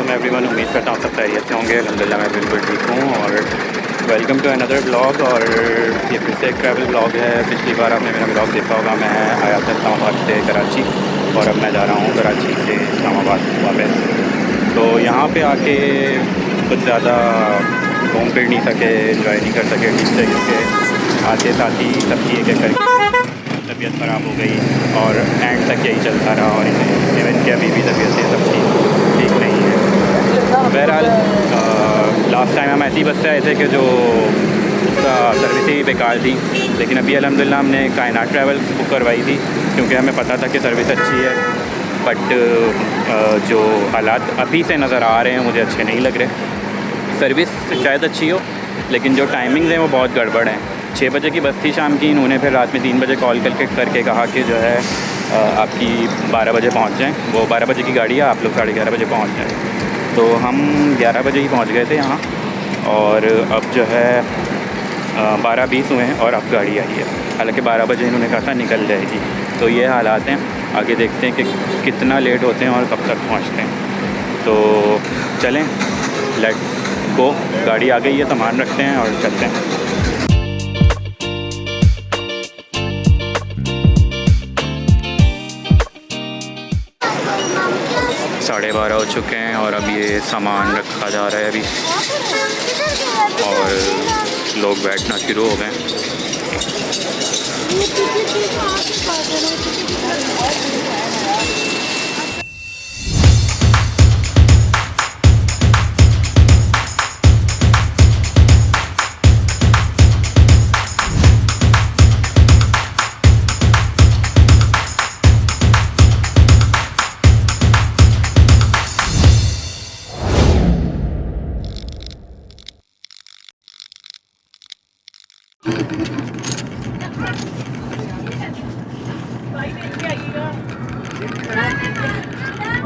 वालेकुम एवरीवन। उम्मीद करता हूँ सब खैरियत से होंगे। अल्हम्दुलिल्लाह मैं बिल्कुल ठीक हूँ। और वेलकम टू अनदर ब्लॉग। और ये फिर से एक ट्रैवल ब्लॉग है। पिछली बार आपने मेरा ब्लॉग देखा होगा, मैं आया था इस्लामाबाद से कराची और अब मैं जा रहा हूँ कराची से इस्लामाबाद वापस। तो यहाँ पे आके कुछ ज़्यादा घूम फिर नहीं सके, इन्जॉय नहीं कर सके ठीक से, क्योंकि आते साथ ही सबकी एक एक करके तबीयत ख़राब हो गई और एंड तक यही चलता रहा। और इवन कि अभी भी तबीयतें सबकी ठीक नहीं है। बहरहाल लास्ट टाइम हम ऐसी बस से आए थे कि जो उसका सर्विस ही बेकार थी, लेकिन अभी अल्हम्दुलिल्लाह हमने कायनात ट्रैवल्स बुक करवाई थी क्योंकि हमें पता था कि सर्विस अच्छी है। बट जो हालात अभी से नज़र आ रहे हैं मुझे अच्छे नहीं लग रहे। सर्विस शायद अच्छी हो लेकिन जो टाइमिंग्स हैं वो बहुत गड़बड़ हैं। 6 बजे की बस थी शाम की, इन्होंने फिर रात में 3 बजे कॉल करके कहा कि जो है आपकी 12 बजे पहुंच जाएं। वो 12 बजे की गाड़ी है, आप लोग 11:30 बजे पहुंच जाएं। तो हम 11 बजे ही पहुंच गए थे यहाँ और अब जो है 12:20 हुए हैं और अब गाड़ी आई है। हालांकि 12 बजे इन्होंने कहा था निकल जाएगी। तो ये हालात हैं, आगे देखते हैं कि कितना लेट होते हैं और कब तक पहुँचते हैं। तो चलें, लेट्स गो। गाड़ी आ गई है, सामान रखते हैं और चलते हैं। 12:30 हो चुके हैं और अब ये सामान रखा जा रहा है अभी और लोग बैठना शुरू हो गए।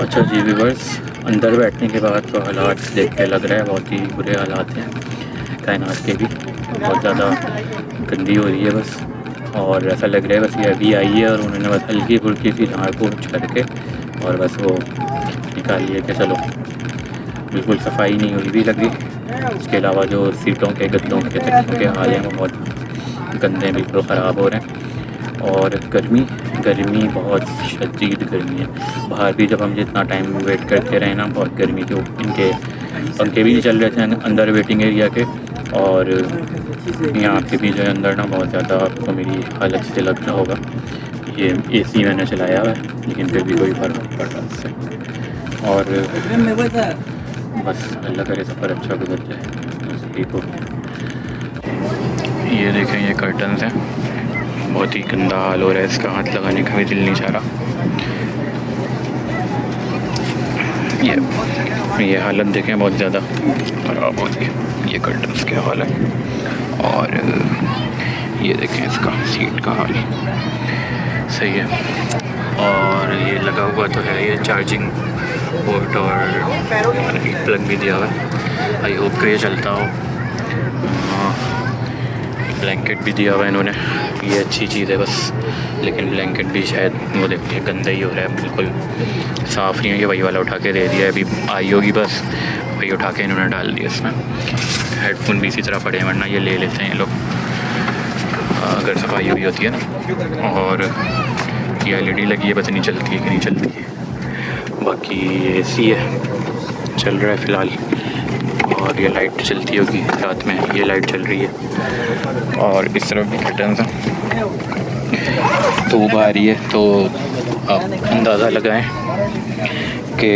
अच्छा जी व्यूअर्स, अंदर बैठने के बाद तो हालात देख के लग रहा है बहुत ही बुरे हालात हैं कायनात के भी। बहुत ज़्यादा गंदी हो रही है बस, और ऐसा लग रहा है बस ये अभी आई है और उन्होंने बस हल्की फुल्की सी झाड़ पोंछ करके और बस वो निकाली है कि चलो। बिल्कुल सफाई नहीं हुई भी लगी। उसके अलावा जो सीटों के गद्दों के तकियों के हाल हैं वो बहुत गंदे, बिल्कुल ख़राब हो रहे हैं। और गर्मी बहुत शदीद गर्मी है। बाहर भी जब हम जितना टाइम वेट करते रहे ना, बहुत गर्मी के इनके पंखे भी नहीं चल रहे थे अंदर वेटिंग एरिया के। और यहाँ पे भी जो है अंदर ना बहुत ज़्यादा आपको मेरी हालत से लग रहा होगा। ये एसी मैंने चलाया हुआ है लेकिन फिर भी कोई फ़र्क नहीं पड़ रहा उससे। और बस अल्लाह करे सफ़र अच्छा गुजर जाए ठीक हो। ये देखें, ये कर्टन्स हैं, बहुत ही गंदा हाल हो रहा है इसका, हाथ लगाने का भी दिल नहीं चाह रहा। ये हालत देखें, बहुत ज़्यादा ख़राब हो रही है। ये कर्टन्स के हाल है और ये देखें इसका सीट का हाल सही है। और ये लगा हुआ तो है ये चार्जिंग पोर्ट और एक प्लग भी दिया हुआ है। आई होप कि ये चलता हो। ब्लैंकेट भी दिया हुआ है इन्होंने, ये अच्छी चीज़ है बस। लेकिन ब्लैंकेट भी शायद वो देखिए गंदा ही हो रहा है, बिल्कुल साफ़ नहीं है। ये वही वाला उठा के दे दिया है, अभी आई होगी बस, वही उठा के इन्होंने डाल दिया इसमें। हेडफोन भी इसी तरह पड़े हैं, वरना ये ले लेते हैं ये लोग अगर सफाई हुई होती है ना। और ये LED लगी है, पता नहीं चलती है कि नहीं चलती है। बाकी ये AC है, चल रहा है फ़िलहाल। और ये लाइट चलती होगी रात में, ये लाइट चल रही है। और इस तरफ भी कर्टन्स हैं, धूप आ रही है तो आप अंदाज़ा लगाएं कि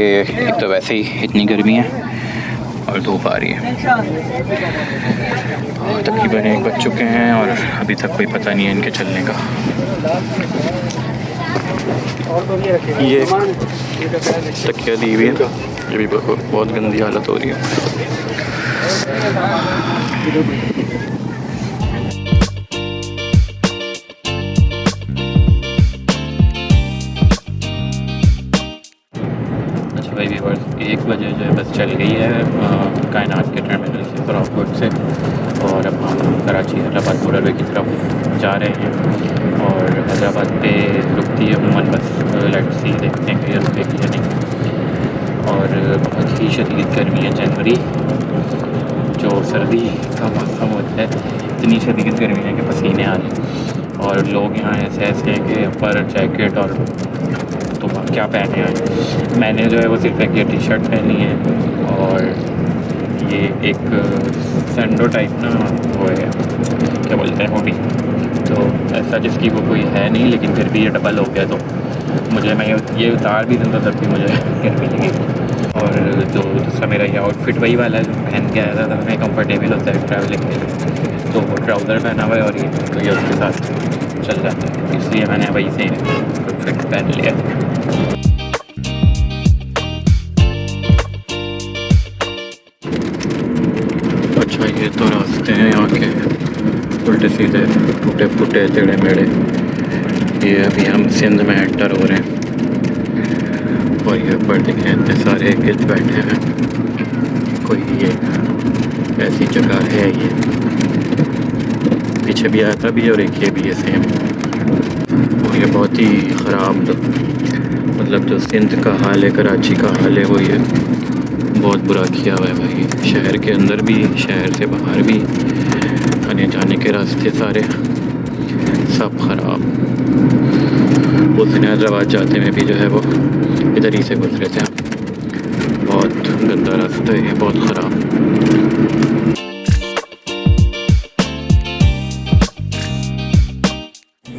एक तो वैसे ही इतनी गर्मी है और धूप आ रही है। और तकरीबन 1 बज चुके हैं और अभी तक कोई पता नहीं है इनके चलने का। ये तकिया दी हुई है, ये भी बहुत गंदी हालत हो रही है। अच्छा भाई व्यूअर्स, 1 बजे जो है बस चल गई है कायनात के टर्मिनल से, क्रॉसवर्ड से। और अब हम कराची हैदराबाद मोटरवे की तरफ जा रहे हैं। और हैदराबाद पे रुकती है अमूमन बस, लेट्स सी, देखते हैं कि रुकेगी या नहीं। और बहुत ही शदीद गर्मी है। जनवरी जो सर्दी का मौसम होता है, इतनी शदीद गर्मी है कि पसीने आ रहे हैं। और लोग यहाँ ऐसे ऐसे हैं कि ऊपर जैकेट और तो क्या पहने हैं। मैंने जो है वो सिर्फ एक ये टी शर्ट पहनी है और ये एक सैंडो टाइप ना वो है, क्या बोलते हैं, हुडी। तो ऐसा जिसकी वो कोई है नहीं, लेकिन फिर भी ये डबल हो गया तो मुझे, मैं ये उतार भी दूँगा तब भी मुझे गर्मी लगेगी। और जो दूसरा मेरा ये आउटफिट वही वाला है जो पहन के आया था, हमें कंफर्टेबल होता है ट्रैवलिंग के लिए। तो वो ट्राउज़र पहना हुआ है और ये उसके साथ चल जाता है, इसलिए मैंने वही से आउटफिट पहन लिया। अच्छा, ये तो रास्ते हैं यहाँ के उल्टे सीधे, टूटे फूटे, टेढ़े मेढ़े। ये अभी हम सिंध में एंटर हो रहे हैं और ये ऊपर देखें इतने सारे गिद्ध बैठे हैं। कोई ये ऐसी जगह है, ये पीछे भी आया था भी और एक ये भी है सेम। और ये बहुत ही ख़राब, मतलब जो सिंध का हाल है, कराची का हाल है, वो ये बहुत बुरा किया हुआ है भाई। शहर के अंदर भी, शहर से बाहर भी, आने जाने के रास्ते सारे सब ख़राब। उस दिन हैदराबाद जाते में भी जो है वो इधर ही से गुजरे थे। बहुत गंदा रास्ता है, बहुत ख़राब।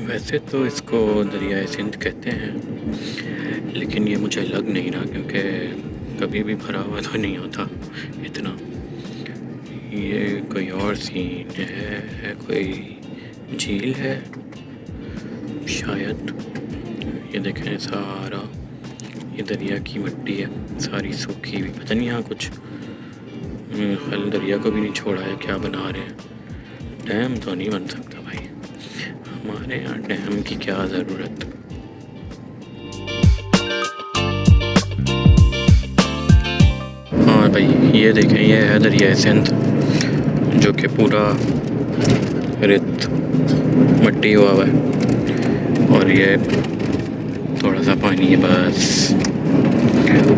वैसे तो इसको दरियाए सिंध कहते हैं, लेकिन ये मुझे लग नहीं रहा क्योंकि कभी भी भरा हुआ तो नहीं होता इतना। ये कोई और सीन है कोई झील है शायद। ये देखें सारा ये दरिया की मिट्टी है, सारी सूखी हुई। पता नहीं यहाँ कुछ ख्याल दरिया को भी नहीं छोड़ा है, क्या बना रहे हैं। डैम तो नहीं बन सकता भाई, हमारे यहाँ डैम की क्या ज़रूरत। हाँ भाई, ये देखें, ये है दरिया सिंध जो कि पूरा रेत मिट्टी हुआ हुआ है और ये थोड़ा सा पानी है बस।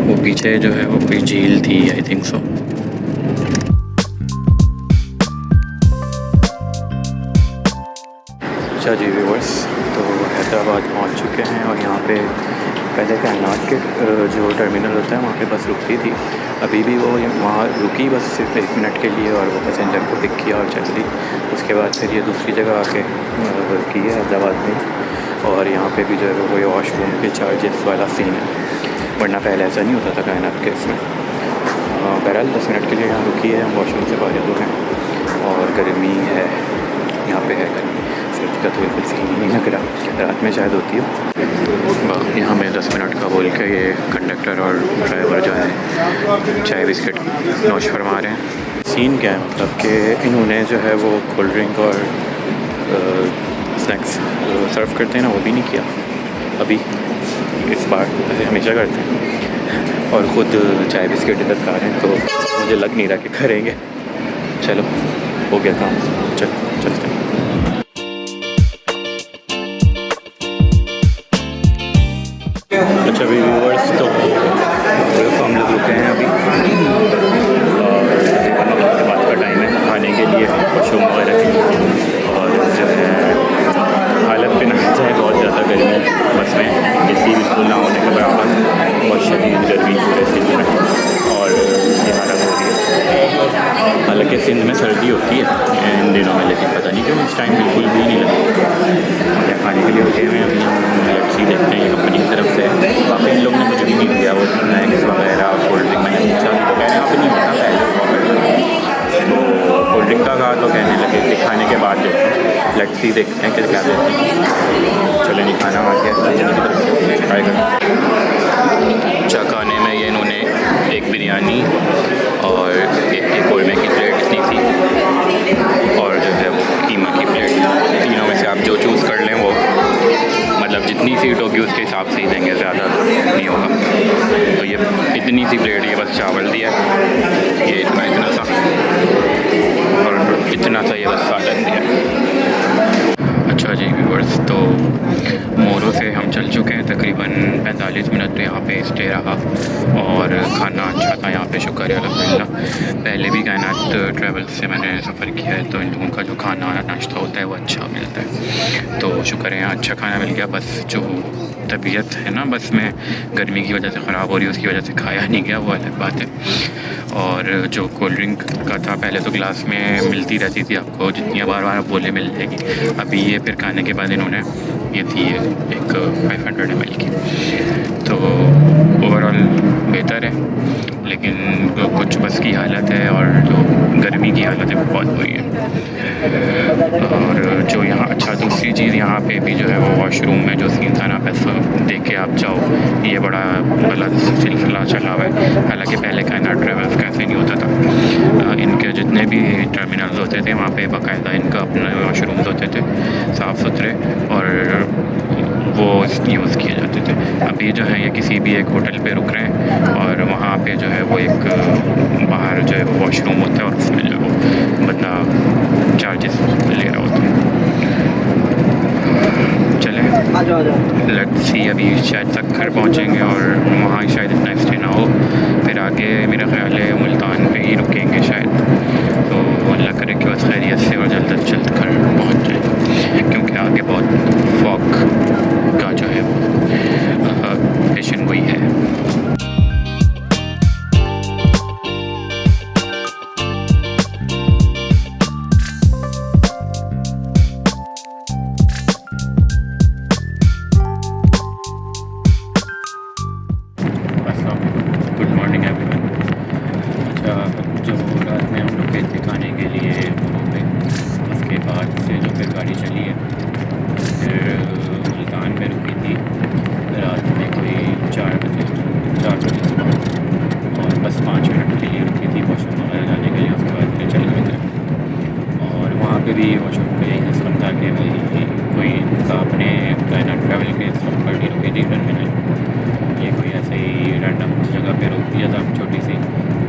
वो पीछे जो है वो कोई झील थी, आई थिंक सो। अच्छा जी व्यूअर्स, तो हैदराबाद पहुंच चुके हैं और यहाँ पे पहले कायनात के जो टर्मिनल होता है वहाँ पे बस रुकती थी। अभी भी वो वहाँ रुकी बस सिर्फ 1 मिनट के लिए और वो पैसेंजर को पिक किया और चल दी। उसके बाद फिर ये दूसरी जगह आके की है हैदराबाद में। और यहाँ पे भी जो है वो वॉशरूम के चार्जेस वाला सीन है, वरना पहले ऐसा नहीं होता था कायनात के इसमें। बहरहाल 10 मिनट के लिए यहाँ रुकी है, हम वॉशरूम से बाहर हो हैं और गर्मी है यहाँ पे, है गर्मी। सर्दी का तो बिल्कुल सीन ही नहीं लग रहा, रात में शायद होती है। बाकी हमें 10 मिनट का बोल के ये कंडक्टर और ड्राइवर जो है चाय बिस्किट नोश फरमा रहे हैं। सीन क्या है, मतलब कि इन्होंने जो है वो कोल्ड ड्रिंक और स्नैक्स सर्व करते हैं ना, वो भी नहीं किया अभी इस बार, ऐसे हमेशा करते हैं। और ख़ुद चाय बिस्किट इधर खा रहे हैं, तो मुझे लग नहीं रहा कि करेंगे। चलो हो गया काम, चलते हैं। अच्छा भी व्यूअर्स, तो हम लोग रुके हैं अभी और के बाद का टाइम है खाने के लिए, वॉशरूम वगैरह की। और जो है हालत पे ना जाए, बहुत ज़्यादा गर्मी है बस में, एसी बिल्कुल ना होने के बराबर, बहुत शदीद गर्मी पूरे सिंध में और ये हालत हो रही है। हालांकि सिंध में सर्दी होती है इन दिनों में, लेकिन पता नहीं क्यों इस टाइम बिल्कुल भी नहीं लगती। खाने के लिए रुके हुए अभी हम लेट्सी देखते हैं कंपनी की तरफ से। काफ़ी इन लोग ने कुछ भी नहीं दिया, वो स्नैक्स वगैरह कोल्ड ड्रिंक मैंने पूछा तो कह रहे हैं आप नहीं होता पहले। तो कोल्ड ड्रिंक का कहा तो कहने लगे कि खाने के बाद देखते हैं, लेट्सी देखते हैं कि क्या देते हैं। चलो नहीं खाना आ गया, कंपनी की तरफ से ट्राई करते। अच्छा, खाने में ये इन्होंने एक बिरयानी और एक कौरमे की प्लेट इतनी थी और जो है वो कीमा की प्लेट। तीनों में से आप जो चूज़ कर लें वो, मतलब जितनी सीट होगी उसके हिसाब से ही देंगे, ज़्यादा नहीं होगा। तो ये इतनी सी प्लेट, ये बस चावल दिया, ये इतना सा और इतना सा ये बस सालन दिया। अच्छा जी व्यूअर्स, तो मोरो से हम चल चुके हैं, तकरीबन 45 मिनट तो यहाँ पे स्टे रहा और और खाना अच्छा था यहाँ पे, शुक्र है अल्हम्दुलिल्लाह। पहले भी कायनात ट्रैवल से मैंने सफ़र किया है, तो इन लोगों का जो खाना नाश्ता होता है वो अच्छा मिलता है, तो शुक्र है यहाँ अच्छा खाना मिल गया। बस जो तबीयत है ना बस में गर्मी की वजह से ख़राब हो रही है, उसकी वजह से खाया नहीं गया, वो अलग बात है। और जो कोल्ड ड्रिंक का था, पहले तो ग्लास में मिलती रहती थी आपको, जितनी बार बार बोले मिल जाएगी, अभी ये फिर खाने के बाद इन्होंने ये थी एक 500 ml की, तो ओवरऑल बेहतर है, लेकिन कुछ बस की हालत है और जो गर्मी की हालत है वो बहुत बुरी है। और जो यहाँ अच्छा दूसरी चीज़ यहाँ पे भी जो है वो वॉशरूम में जो सीन था ना, पैसा देख के आप जाओ, ये बड़ा गलत सिलसिला चला हुआ है। हालांकि पहले कायनात ट्रैवल्स का ऐसे नहीं होता था, इनके जितने भी टर्मिनल्स होते थे वहाँ पे बाकायदा इनका अपने वॉशरूम्स होते थे साफ़ सुथरे, और वो यूज़ किए जाते थे। अभी जो है ये किसी भी एक होटल पे रुक रहे हैं और वहाँ पे जो है वो एक बाहर जो है वो वॉशरूम होता है और उसमें जो है वो बंदा चार्जेस ले रहा होता है। चलें लेट्स सी, अभी शायद तक घर पहुँचेंगे और वहाँ शायद इतना स्टे ना हो, फिर आगे मेरा ख्याल है मुल्तान पे ही रुकेंगे शायद, तो अल्लाह करे कि बस खैरियत से और जल्द अज जल्द घर पहुँच जाए, क्योंकि आगे बहुत फॉग का जो है वो पेशन गोई है। Good morning everyone. अच्छा, जो रात में हम रुके थे खाने के लिए वहाँ पे, उसके बाद से जो फिर गाड़ी चली है, फिर मुल्तान में रुकी थी रात में कोई 4 बजे सुबह, और बस 5 मिनट के लिए रुकी थी वॉशरूम वगैरह जाने के लिए, उसके बाद फिर चल गए थे। और वहाँ पे भी वॉशरूम का यही सिस्टम था कि भाई कोई का अपने कायनात ट्रैवल के सिस्टम पर नहीं रुकी थी टर्मिनल, ये कोई ऐसे ही रैंडम जगह पे रोक दिया था, छोटी सी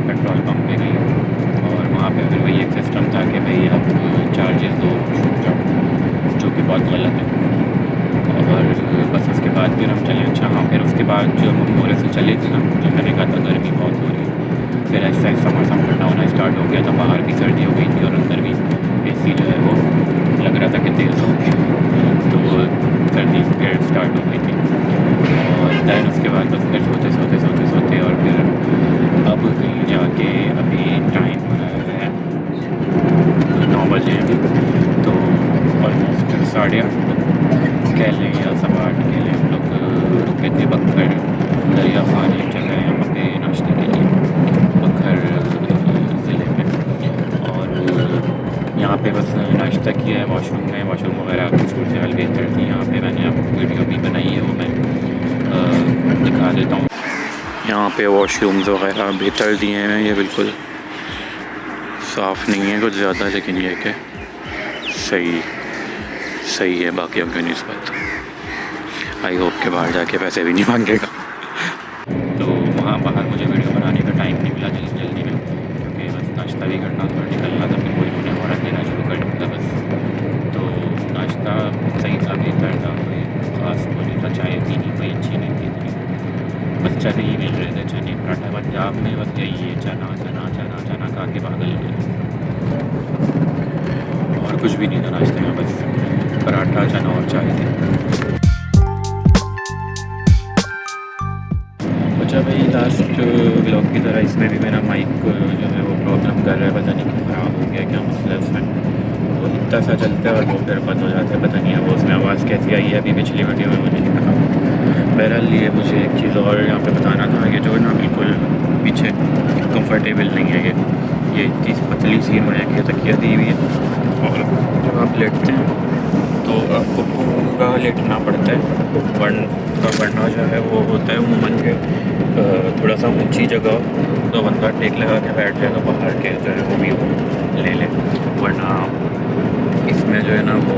पेट्रोल पंप पे गई, और वहाँ पे फिर वही एक सिस्टम था कि भाई आप चार्जेस दो, जो कि बहुत गलत है। और बस उसके बाद फिर हम चले। अच्छा हाँ, फिर उसके बाद जो हम मोरे से चले थे ना, जो मैंने कहा था गर्मी बहुत हो रही है, फिर ऐसा ऐसा मौसम ठंडा होना स्टार्ट हो गया था, बाहर भी सर्दी हो गई थी और अंदर भी AC जो है वो लग रहा था कि तेज़ हो गया, तो सर्दी फिर स्टार्ट हो गई थी। और दैन उसके बाद बस फिर सोते और फिर अब कहीं जाके अभी टाइम है 9 बजे अभी, तो ऑलमोस्ट 8:30 कह लें या 8:15 कह लें, हम लोग रुके थे बखर दरिया खान, एक जगह है यहाँ पे नाश्ते के लिए, बखर ज़िले में। और यहाँ पे बस नाश्ता किया है, वॉशरूम वगैरह की सूरत हाल बेहतर थी यहाँ पे, मैंने आपको वीडियो भी बनाई है, वो मैं दिखा देता हूँ। यहाँ पे वॉशरूम्स वगैरह बेहतर दिए हैं, ये बिल्कुल साफ़ नहीं है कुछ ज़्यादा, लेकिन ये कि सही है बाकियों की निस्बत। आई होप के बाहर जाके पैसे भी नहीं मांगेगा। तो वहाँ बाहर मुझे वीडियो बनाने का टाइम नहीं मिला जल्दी में, क्योंकि बस नाश्ता भी करना था, निकलना था, फिर कोई उन्हें ऑर्डर देना शुरू कर दिया था बस। तो नाश्ता सही था, बेहतर था, कोई ख़ास वो नहीं था, चाय पीनी कोई अच्छी नहीं थी, बस चने ही मिल रहे थे, चने पराठा। पंजाब में बस यही है, चना खा के पागल हुए, और कुछ भी नहीं था नाश्ते में, बस पराठा, चना और चाय थे। अच्छा भाई, लास्ट व्लॉग की तरह इसमें भी मेरा माइक जो है वो प्रॉब्लम कर रहा है, पता नहीं क्यों ख़राब हो गया, क्या मसला है उसमें, वो इतना सा चलता है और वो फिर बंद हो जाता है, पता नहीं है वो उसमें आवाज़ कैसी आई है, अभी पिछली वीडियो में मुझे नहीं पता। बहरहाल ये मुझे एक चीज़ और यहाँ पे बताना था, ये जो ना बिल्कुल पीछे कंफर्टेबल नहीं है, ये इतनी पतली सी मुझे ये तकिया दी हुई है, और जब आप लेटते हैं तो आपको पूरा लेटना पड़ता है, वरना जो है वो होता है उमूमन के थोड़ा सा ऊंची जगह तो बंदा टेक लगा के बैठ जाएगा, बाहर के जो है वो भी ले ले, वरना इसमें जो है ना वो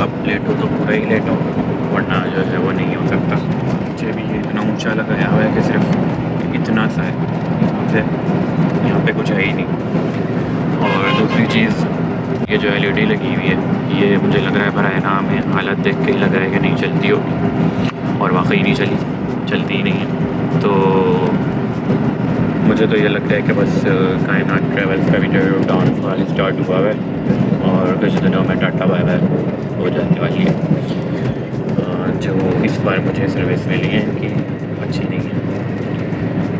आप लेटो तो पूरा ही लेटो, वरना जो है वो नहीं हो सकता। मुझे भी ये इतना ऊंचा लगाया हुआ है कि सिर्फ इतना सा है, यहाँ पे कुछ है ही नहीं। और दूसरी चीज़, ये जो LED लगी हुई है, ये मुझे लग रहा है बराए नाम है, हालत देख के ही लग रहा है कि नहीं चलती होगी, और वाकई नहीं चलती ही नहीं है। तो मुझे तो ये लगता है कि बस कायनात ट्रेवल्स का भी जो डाउनफॉल स्टार्ट हुआ है और कुछ दिनों में टाटा बाय बाय हो जाने वाली है। जो इस बार मुझे सर्विस मिली है इनकी अच्छी नहीं है,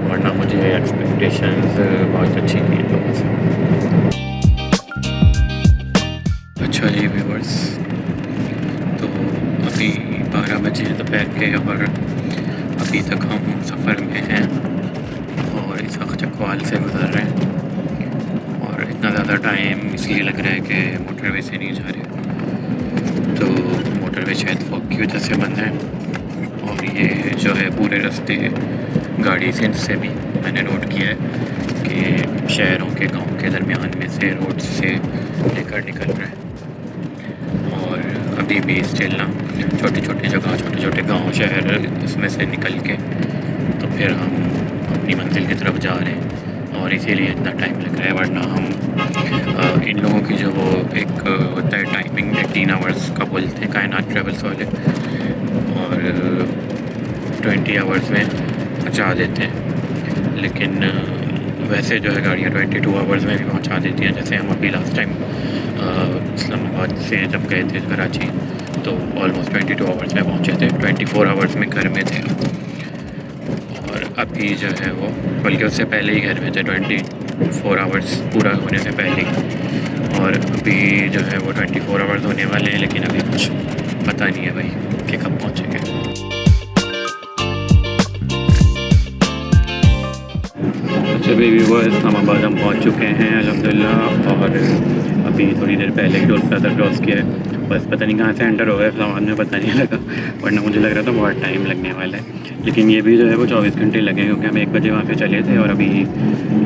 वरना मुझे एक्सपेक्टेशंस बहुत अच्छी थी इन लोगों से। अच्छा जी व्यूअर्स, तो अभी 12 बजे दोपहर के और अभी तक हम सफ़र में हैं और इस वक्त चकवाल से गुजर रहे हैं और इतना ज़्यादा टाइम इसलिए लग रहा है कि मोटरवे से नहीं जा रहे, तो मोटरवे शायद फॉग की वजह से बंद है। और ये जो है पूरे रास्ते गाड़ी से भी मैंने नोट किया है कि शहरों के गांव के दरमियान में से रोड से लेकर निकल रहे हैं और अभी भी स्टिल ना छोटे छोटे जगह छोटे छोटे गांव शहर इसमें से निकल के तो फिर हम अपनी मंजिल की तरफ जा रहे हैं और इसीलिए इतना टाइम लग रहा है। वरना हम इन लोगों की जो वो एक होता है टाइमिंग 18 आवर्स का बोलते हैं कायनात ट्रेवल्स वाले, और 20 आवर्स में पहुंचा देते हैं, लेकिन वैसे जो है गाड़ियाँ 22 आवर्स में भी पहुंचा देती हैं। जैसे हम अभी लास्ट टाइम इस्लामाबाद से जब गए थे कराची तो ऑलमोस्ट 22 आवर्स में पहुंचे थे, 24 आवर्स में घर में थे। और अभी जो है वो बल्कि उससे पहले ही घर में थे 24 आवर्स पूरा होने से पहले ही, और अभी जो है वो 24 आवर्स होने वाले हैं, लेकिन अभी कुछ पता नहीं है भाई कि कब पहुँचेंगे। अच्छा बेबी वो इस्लामाबाद हम पहुँच चुके हैं अल्हम्दुलिल्लाह, और अभी थोड़ी देर पहले ही टोल प्लाजा क्रॉस किया है। बस पता नहीं कहाँ से एंटर हो गया इस्लामाबाद में, पता नहीं लगा, वरना मुझे लग रहा था बहुत टाइम लगने वाला है। लेकिन ये भी जो है वो 24 घंटे लगे, क्योंकि हम 1 बजे वहाँ से चले थे और अभी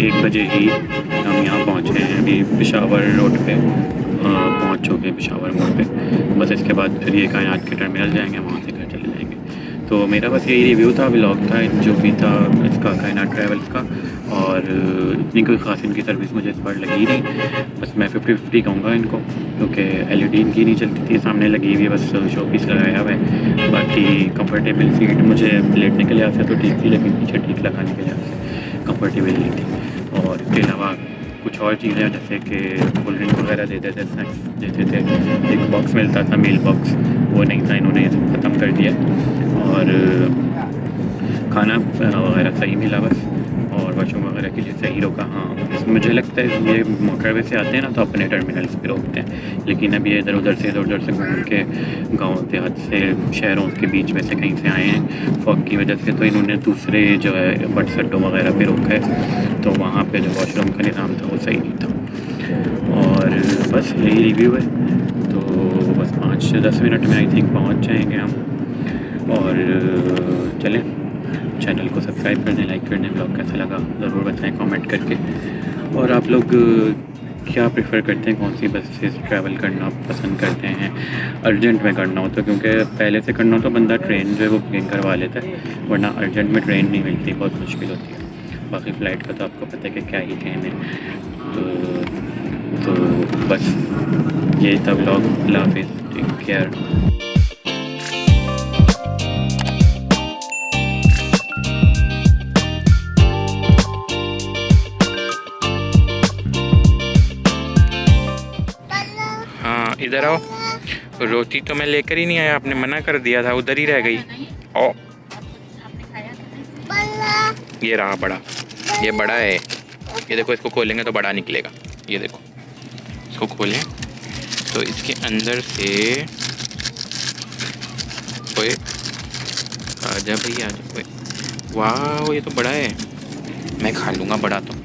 1 बजे ही हम यहाँ पहुँचे हैं। अभी पेशावर रोड पे पहुँच चुके हैं, पेशावर मोड़ पे। बस इसके बाद फिर ये कायनात के टर्मिनल जाएंगे, वहाँ से घर चले जाएंगे। तो मेरा बस यही रिव्यू था, व्लॉग था जो भी था इसका कायनात ट्रैवल्स का, और इतनी कोई ख़ास इनकी सर्विस मुझे इस बार लगी नहीं। बस मैं 50-50 कहूँगा इनको, क्योंकि LED इनकी नहीं चलती थी, सामने लगी हुई है, बस शो पीस लगाया हुआ है। बाकी कंफर्टेबल सीट मुझे लेटने के लिहाज से तो ठीक थी, लेकिन पीछे ठीक लगाने के लिहाज से कंफर्टेबल नहीं थी। और इसके अलावा कुछ और चीज़ें जैसे कि कोल्ड ड्रिंक वगैरह देते थे, स्नैक्स देते थे, एक बॉक्स मिलता था मील बॉक्स, वो नहीं था, इन्होंने ख़त्म कर दिया। और खाना वगैरह सही मिला बस, और वॉशरूम वगैरह के लिए सही रोका। हाँ, इसमें मुझे लगता है ये मोटरवे से आते हैं ना तो अपने टर्मिनल्स पे रोकते हैं, लेकिन अब ये इधर उधर से घूम के गाँव देहात से शहरों के बीच में से कहीं से आए हैं फॉग की वजह से, तो इन्होंने दूसरे जो है बस अड्डों वगैरह पे रोका है, तो वहाँ पे जो वॉशरूम का निज़ाम था वो सही नहीं था। और बस यही रिव्यू है, तो बस 5-10 मिनट में आई थिंक पहुँच जाएंगे हम। और चलें, चैनल को सब्सक्राइब कर दें, लाइक कर दें, ब्लॉग कैसा लगा ज़रूर बताएं कमेंट करके। और आप लोग क्या प्रेफर करते हैं, कौन सी बस से ट्रैवल करना पसंद करते हैं अर्जेंट में करना हो तो? क्योंकि पहले से करना हो तो बंदा ट्रेन जो है वो बुकिंग करवा लेता है, वरना अर्जेंट में ट्रेन नहीं मिलती, बहुत मुश्किल होती है। बाकी फ़्लाइट का तो आपको पता है कि क्या ही कहने। तो बस ये था व्लॉग, अल्लाह हाफ़िज़, टेक केयर। इधर आओ, रोटी तो मैं लेकर ही नहीं आया, आपने मना कर दिया था, उधर ही रह गई। ओ ये रहा बड़ा, ये बड़ा है, ये देखो, इसको खोलेंगे तो बड़ा निकलेगा। ये देखो, इसको खोलें तो इसके अंदर से, ओए आजा भैया आजा, वाह ये तो बड़ा है, मैं खा लूँगा बड़ा तो।